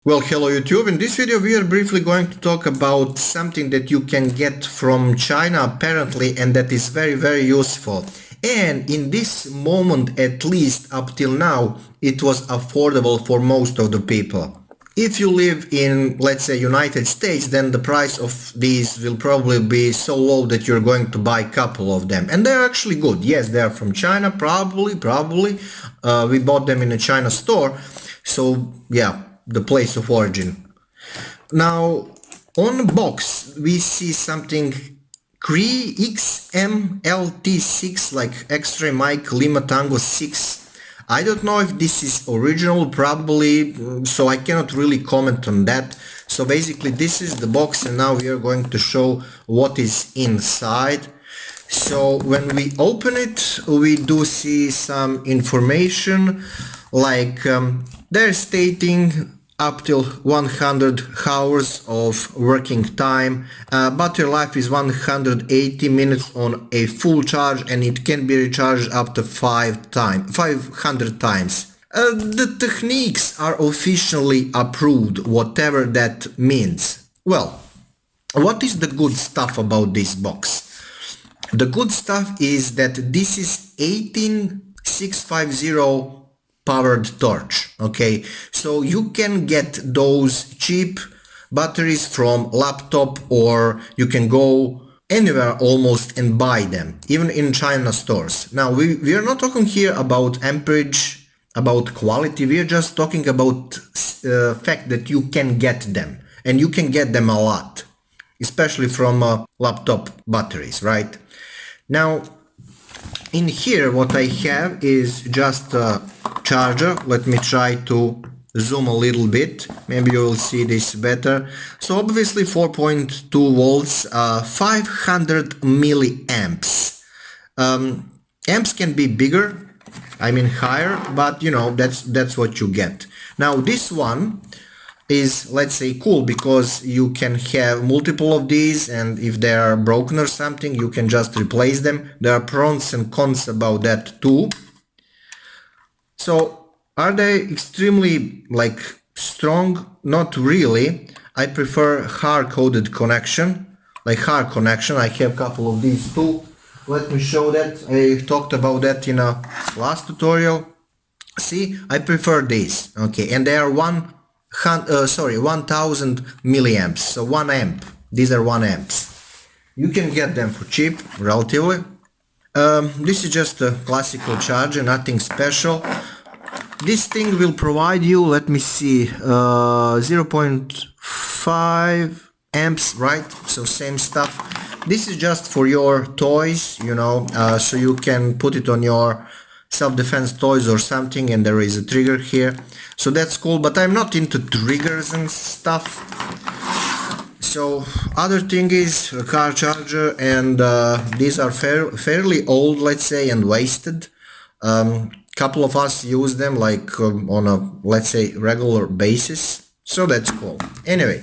Well, hello YouTube. In this video we are briefly going to talk about something that you can get from China apparently, and that is very useful. And in this moment, at least up till now, it was affordable for most of the people. If you live in, let's say, United States, then the price of these will probably be so low that you're going to buy a couple of them. And they're actually good. Yes, they're from China, probably. We bought them in a China store. So yeah, the place of origin. Now, on the box, we see something Cree XMLT6, like X-Ray Mike Lima Tango 6. I don't know if this is original, probably, so I cannot really comment on that. So basically this is the box, and now we are going to show what is inside. So when we open it, we do see some information, like they're stating up till 100 hours of working time, battery life is 180 minutes on a full charge, and it can be recharged up to 500 times. The techniques are officially approved, whatever that means. Well, what is the good stuff about this box? The good stuff is that this is 18650 powered torch. Okay, so you can get those cheap batteries from laptop, or you can go anywhere almost and buy them, even in China stores. Now we are not talking here about amperage, about quality. We are just talking about fact that you can get them, and you can get them a lot, especially from laptop batteries, right? Now in here what I have is just a charger. Let me try to zoom a little bit, maybe you will see this better. So obviously 4.2 volts, 500 milliamps. Amps can be bigger, I mean higher, but you know, that's what you get. Now this one is, let's say, cool, because you can have multiple of these, and if they are broken or something, you can just replace them. There are pros and cons about that too. So are they extremely like strong? Not really. I prefer hard-coded connection, like hard connection. I have a couple of these too. Let me show that. I talked about that in a last tutorial. See, I prefer these. Okay, and they are 1000 milliamps, so 1 amp. These are 1 amps. You can get them for cheap, relatively. This is just a classical charger, nothing special. This thing will provide you, let me see, 0.5 amps, right? So same stuff. This is just for your toys, you know, so you can put it on your self-defense toys or something, and there is a trigger here, so that's cool, but I'm not into triggers and stuff. So other thing is a car charger, and these are fairly old, let's say, and wasted. Couple of us use them like on a, let's say, regular basis, so that's cool. Anyway,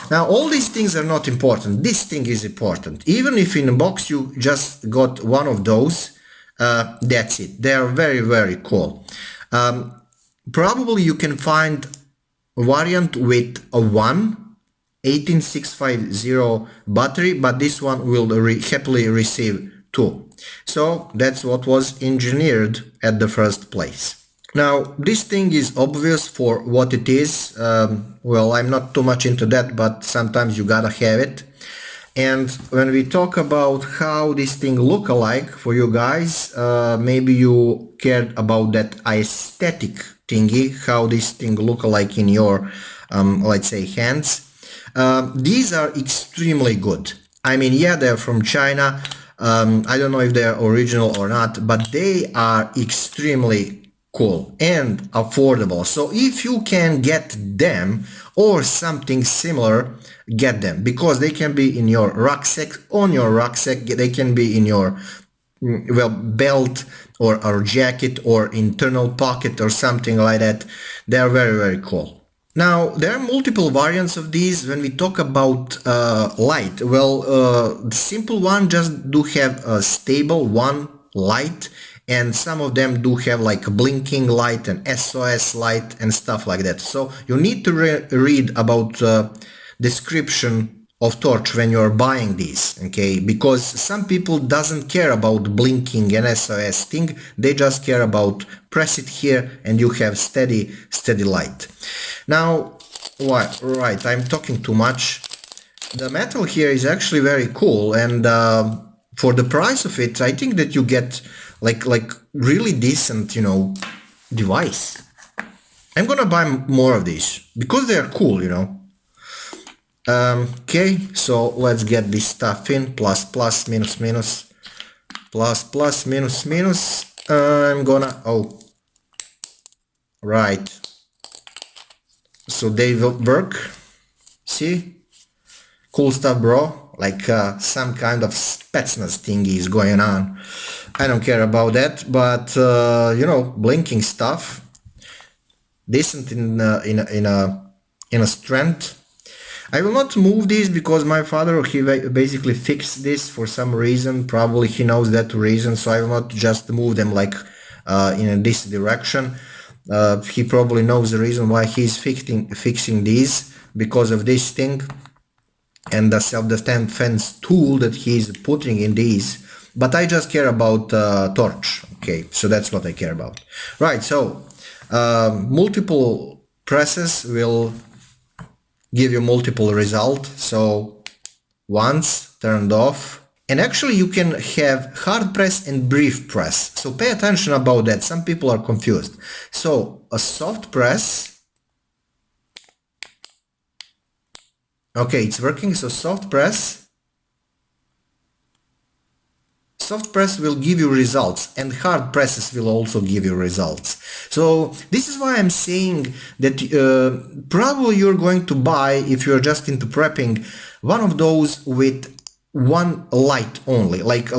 now all these things are not important. This thing is important. Even if in a box you just got one of those, that's it. They are very cool. Probably you can find a variant with a 18650 battery, but this one will happily receive 2. So that's what was engineered at the first place. Now this thing is obvious for what it is. Well, I'm not too much into that, but sometimes you gotta have it. And when we talk about how this thing look alike for you guys, maybe you cared about that aesthetic thingy, how this thing look alike in your, let's say, hands. These are extremely good. I mean, yeah, they're from China. I don't know if they're original or not, but they are extremely cool and affordable. So if you can get them or something similar, get them, because they can be in your rucksack, on your rucksack, they can be in your, well, belt or jacket or internal pocket or something like that. They are very cool. Now there are multiple variants of these. When we talk about light, well, the simple one just do have a stable one light, and some of them do have like a blinking light and SOS light and stuff like that. So you need to read about description of torch when you're buying these, okay, because some people doesn't care about blinking and SOS thing, they just care about press it here and you have steady light. Now right, I'm talking too much. The metal here is actually very cool, and for the price of it, I think that you get like really decent, you know, device. I'm gonna buy more of these because they are cool, you know. Okay, so let's get this stuff in. Plus minus minus, plus minus minus. I'm gonna right. So they will work. See? Cool stuff, bro. Like some kind of Spetsnaz thingy is going on. I don't care about that, but you know, blinking stuff, decent in a strength. I will not move these because my father, he basically fixed this for some reason. Probably he knows that reason, so I will not just move them like in this direction. He probably knows the reason why he's fixing these because of this thing and the self-defense tool that he's putting in these, but I just care about torch. Okay, so that's what I care about. Right, so multiple presses will give you multiple result. So once turned off, and actually you can have hard press and brief press, so pay attention about that. Some people are confused. So a soft press, okay, it's working. So soft press will give you results, and hard presses will also give you results. So this is why I'm saying that probably you're going to buy, if you're just into prepping, one of those with one light only, like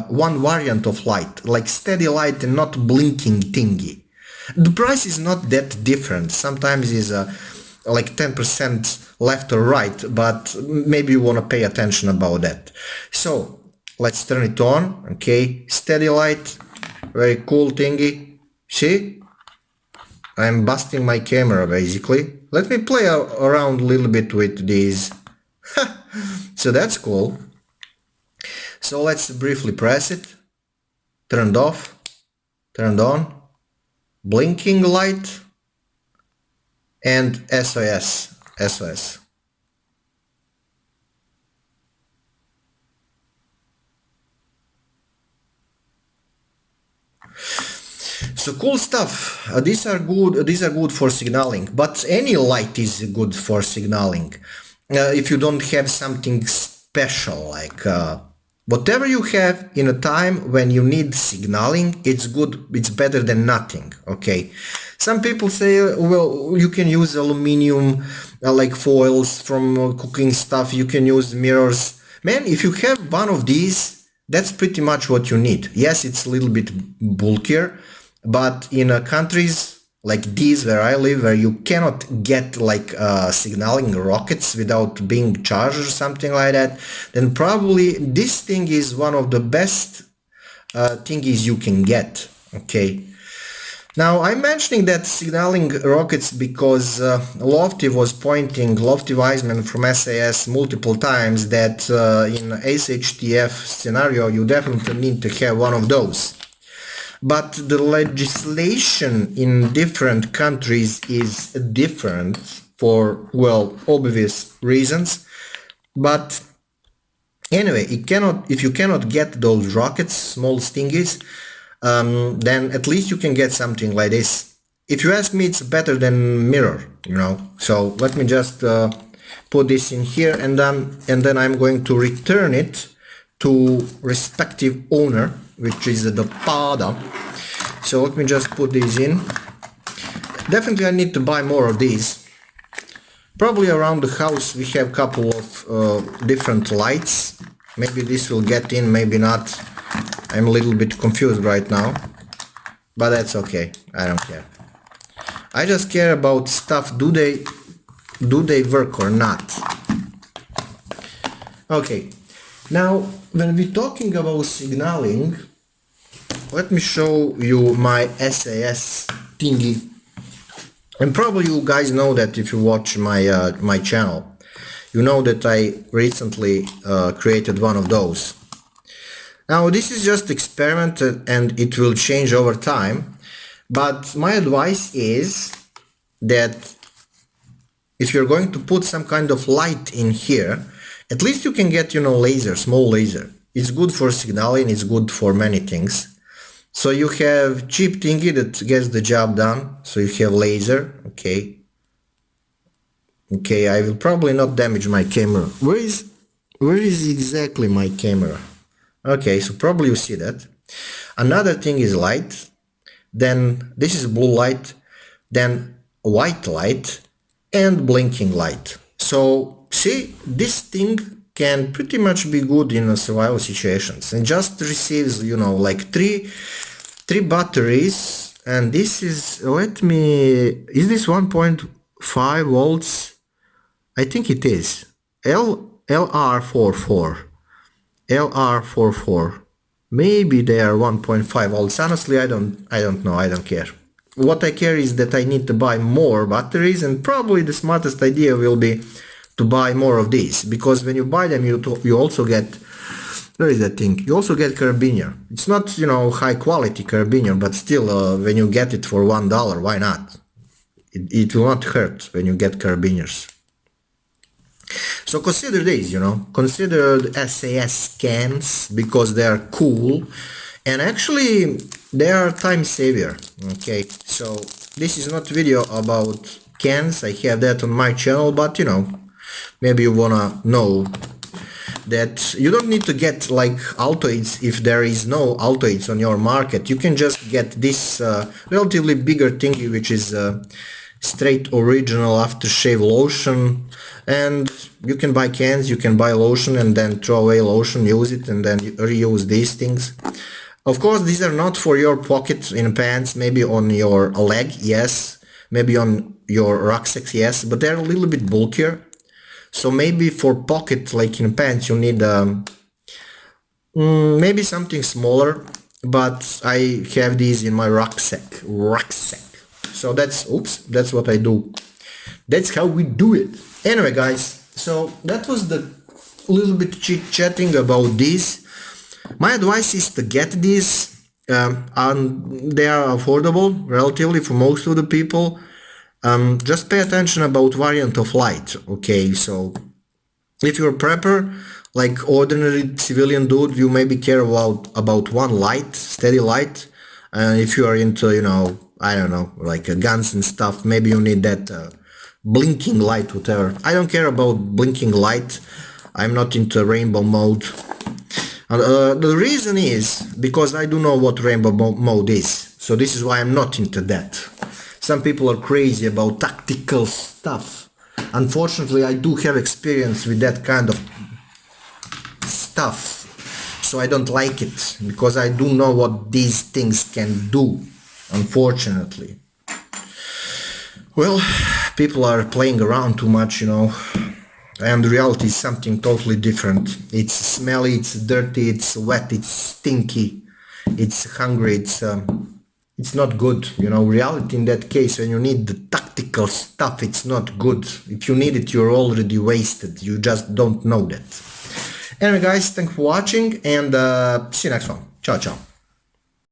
one variant of light, like steady light and not blinking thingy. The price is not that different. Sometimes is like 10% left or right, but maybe you want to pay attention about that. So let's turn it on. Okay, steady light, very cool thingy. See, I'm busting my camera basically. Let me play around a little bit with these. So that's cool. So let's briefly press it. Turned off, turned on, blinking light, and SOS. So cool stuff. These are good for signaling, but any light is good for signaling. If you don't have something special, like whatever you have in a time when you need signaling, it's good, it's better than nothing. Okay, some people say, well, you can use aluminum like foils from cooking stuff, you can use mirrors. Man, if you have one of these, that's pretty much what you need. Yes, it's a little bit bulkier, but in countries like these where I live, where you cannot get like signaling rockets without being charged or something like that, then probably this thing is one of the best thingies you can get. Okay. Now I'm mentioning that signaling rockets because Lofty Wiseman from SAS multiple times that in SHTF scenario you definitely need to have one of those. But the legislation in different countries is different for, well, obvious reasons. But anyway, if you cannot get those rockets, small stingies, then at least you can get something like this. If you ask me, it's better than mirror, you know. So let me just put this in here, and then I'm going to return it to respective owner, which is the Pada. So let me just put these in. Definitely I need to buy more of these. Probably around the house we have a couple of different lights. Maybe this will get in, maybe not. I'm a little bit confused right now, but that's okay. I don't care. I just care about stuff. Do they work or not? Okay. Now, when we're talking about signaling, let me show you my SAS thingy. And probably you guys know that if you watch my channel. You know that I recently created one of those. Now this is just experiment and it will change over time. But my advice is that if you're going to put some kind of light in here, at least you can get, laser, small laser. It's good for signaling, it's good for many things. So you have cheap thingy that gets the job done. So you have laser, okay. Okay, I will probably not damage my camera. Where is exactly my camera? Okay, so probably you see that. Another thing is light. Then this is blue light, then white light and blinking light. So see, this thing can pretty much be good in survival situations and just receives, like three batteries. And this is, is this 1.5 volts? I think it is LR44. Maybe they are 1.5 volts. Honestly, I don't know. I don't care. What I care is that I need to buy more batteries, and probably the smartest idea will be to buy more of these, because when you buy them, you also get, where is that thing? You also get carabiner. It's not, high quality carabiner, but still, when you get it for $1, why not? It will not hurt when you get carabiners. So consider these, consider the SAS scans because they are cool and actually they are time saver. Okay, so this is not video about cans, I have that on my channel, but maybe you wanna know that you don't need to get like Altoids if there is no Altoids on your market. You can just get this relatively bigger thingy, which is straight original aftershave lotion, and you can buy cans, you can buy lotion and then throw away lotion, use it and then reuse these things. Of course, these are not for your pocket in pants, maybe on your leg, yes, maybe on your rucksack, yes, but they're a little bit bulkier. So maybe for pocket, like in pants, you need maybe something smaller, but I have these in my rucksack. So that's what I do. That's how we do it. Anyway, guys, so that was the little bit chit-chatting about this. My advice is to get these, and they are affordable relatively for most of the people. Just pay attention about variant of light. Okay, so if you're a prepper, like ordinary civilian dude, you maybe care about one light, steady light. And if you are into, I don't know, like guns and stuff, maybe you need that blinking light, whatever. I don't care about blinking light. I'm not into rainbow mode. The reason is because I do know what rainbow mode is. So this is why I'm not into that. Some people are crazy about tactical stuff. Unfortunately, I do have experience with that kind of stuff. So I don't like it because I do know what these things can do. Unfortunately. Well, people are playing around too much, and reality is something totally different. It's smelly, it's dirty, it's wet, it's stinky, it's hungry, it's not good. Reality in that case, when you need the tactical stuff, it's not good. If you need it, you're already wasted. You just don't know that. Anyway, guys, thanks for watching and see you next one. Ciao, ciao.